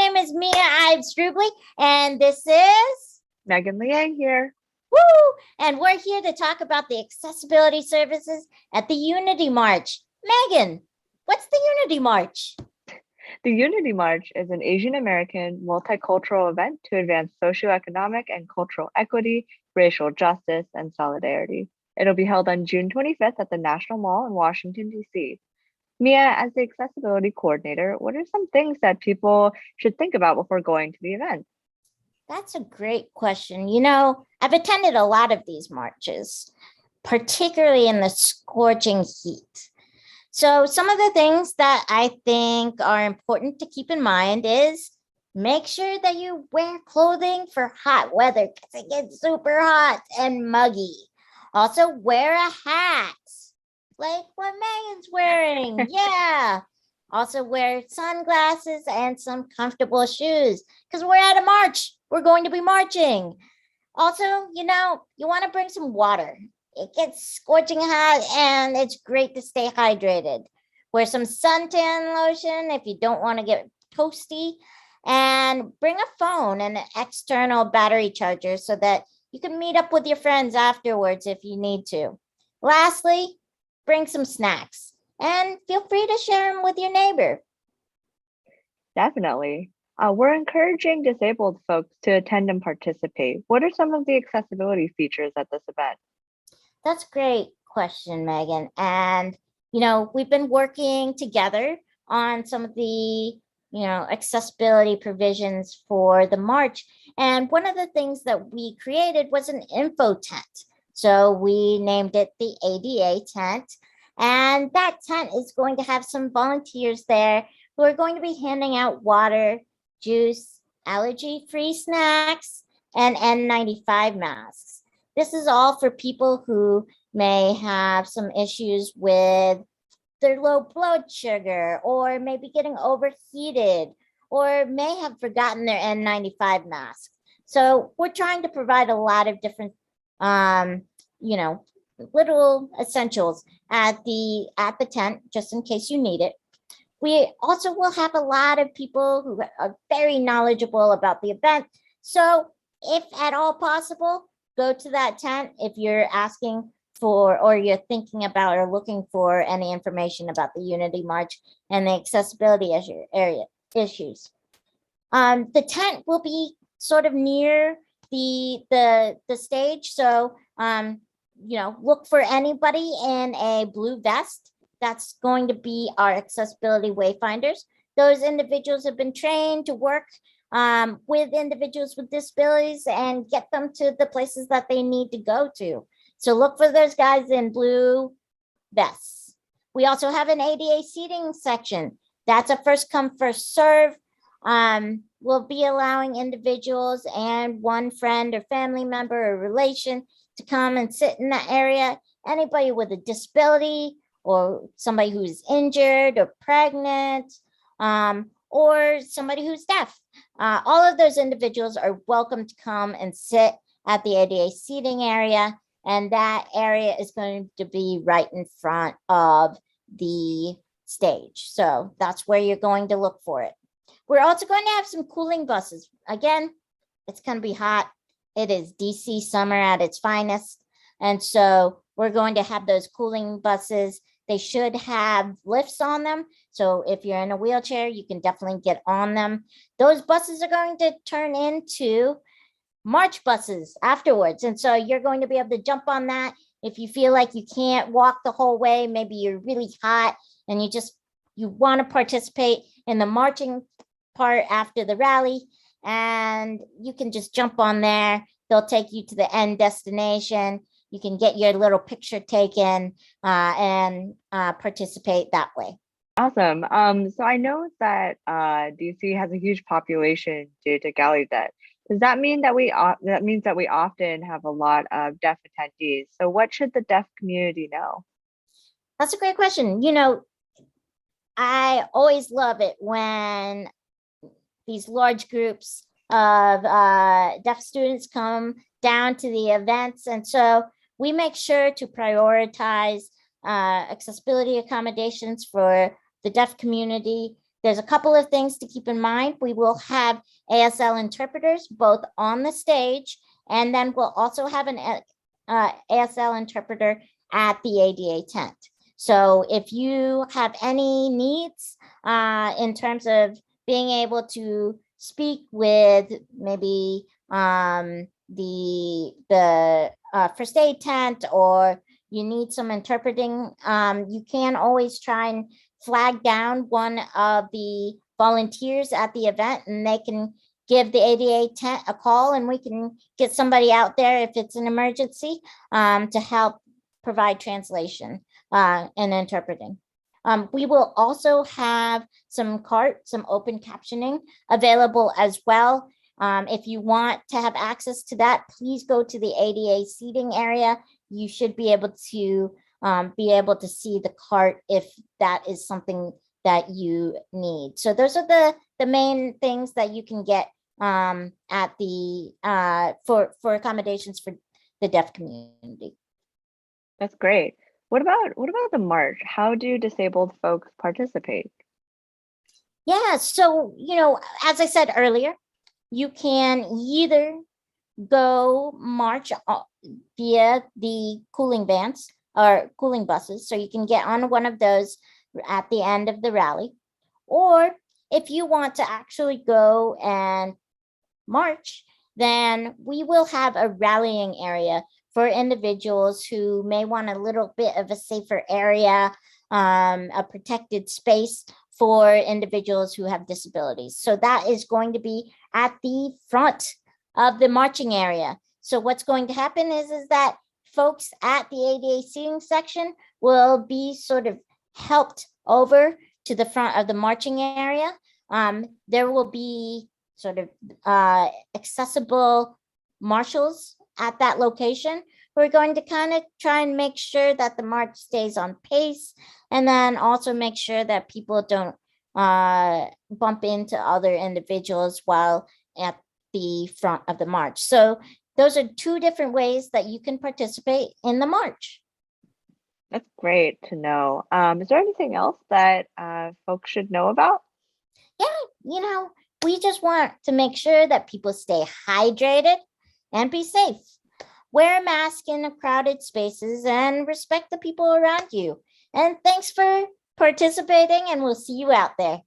name is Mia Ives-Rublee, and this is Megan Liang here. Woo! And we're here to talk about the accessibility services at the Unity March. Megan, what's the Unity March? The Unity March is an Asian American multicultural event to advance socioeconomic and cultural equity, racial justice, and solidarity. It'll be held on June 25th at the National Mall in Washington, D.C. Mia, as the accessibility coordinator, what are some things that people should think about before going to the event? That's a great question. I've attended a lot of these marches, particularly in the scorching heat. So some of the things that I think are important to keep in mind is make sure that you wear clothing for hot weather because it gets super hot and muggy. Also wear a hat like what Megan's wearing. Yeah. Also wear sunglasses and some comfortable shoes because we're at a march. We're going to be marching. Also, you want to bring some water. It gets scorching hot and it's great to stay hydrated. Wear some suntan lotion if you don't want to get toasty, and bring a phone and an external battery charger so that you can meet up with your friends afterwards if you need to. Lastly, bring some snacks and feel free to share them with your neighbor. Definitely. We're encouraging disabled folks to attend and participate. What are some of the accessibility features at this event? That's a great question, Megan. And, we've been working together on some of the, accessibility provisions for the March. And one of the things that we created was an info tent. So we named it the ADA tent. And that tent is going to have some volunteers there who are going to be handing out water, juice, allergy-free snacks, and N95 masks. This is all for people who may have some issues with their low blood sugar, or maybe getting overheated, or may have forgotten their N95 mask. So we're trying to provide a lot of different, little essentials at the tent, just in case you need it. We also will have a lot of people who are very knowledgeable about the event. So if at all possible, go to that tent if you're asking for, or you're thinking about or looking for any information about the Unity March and the accessibility issues. The tent will be sort of near the stage. So, look for anybody in a blue vest. That's going to be our accessibility wayfinders. Those individuals have been trained to work with individuals with disabilities and get them to the places that they need to go to. So look for those guys in blue vests. We also have an ADA seating section. That's a first come, first serve. We'll be allowing individuals and one friend or family member or relation to come and sit in that area. Anybody with a disability, or somebody who's injured or pregnant, or somebody who's deaf. All of those individuals are welcome to come and sit at the ADA seating area, and that area is going to be right in front of the stage. So that's where you're going to look for it. We're also going to have some cooling buses. Again, it's going to be hot. It is DC summer at its finest. And so we're going to have those cooling buses. They should have lifts on them. So if you're in a wheelchair, you can definitely get on them. Those buses are going to turn into march buses afterwards. And so you're going to be able to jump on that. If you feel like you can't walk the whole way, maybe you're really hot and you want to participate in the marching part after the rally, and you can just jump on there. They'll take you to the end destination. You can get your little picture taken and participate that way. Awesome. So I know that DC has a huge population due to Gallaudet. Does that mean that that means that we often have a lot of deaf attendees? So what should the deaf community know? That's a great question. I always love it when these large groups of deaf students come down to the events. And so we make sure to prioritize accessibility accommodations for the deaf community. there's a couple of things to keep in mind. We will have ASL interpreters both on the stage, and then we'll also have an ASL interpreter at the ADA tent. So if you have any needs in terms of being able to speak with maybe the first aid tent, or you need some interpreting, you can always try and flag down one of the volunteers at the event, and they can give the ADA tent a call, and we can get somebody out there if it's an emergency to help provide translation and interpreting. We will also have some open captioning available as well. If you want to have access to that, please go to the ADA seating area. You should be able to see the cart if that is something that you need. So those are the main things that you can get at the for accommodations for the deaf community. That's great. What about the march? How do disabled folks participate? Yeah, so as I said earlier, you can either go march via the cooling vans or cooling buses, so you can get on one of those at the end of the rally, or if you want to actually go and march, then we will have a rallying area for individuals who may want a little bit of a safer area, a protected space for individuals who have disabilities. So that is going to be at the front of the marching area. So what's going to happen is that folks at the ADA seating section will be sort of helped over to the front of the marching area. There will be sort of accessible marshals at that location. We're going to kind of try and make sure that the march stays on pace, and then also make sure that people don't bump into other individuals while at the front of the march. So those are two different ways that you can participate in the march. That's great to know. Is there anything else that folks should know about? Yeah, we just want to make sure that people stay hydrated and be safe. Wear a mask in crowded spaces and respect the people around you. And thanks for participating, and we'll see you out there.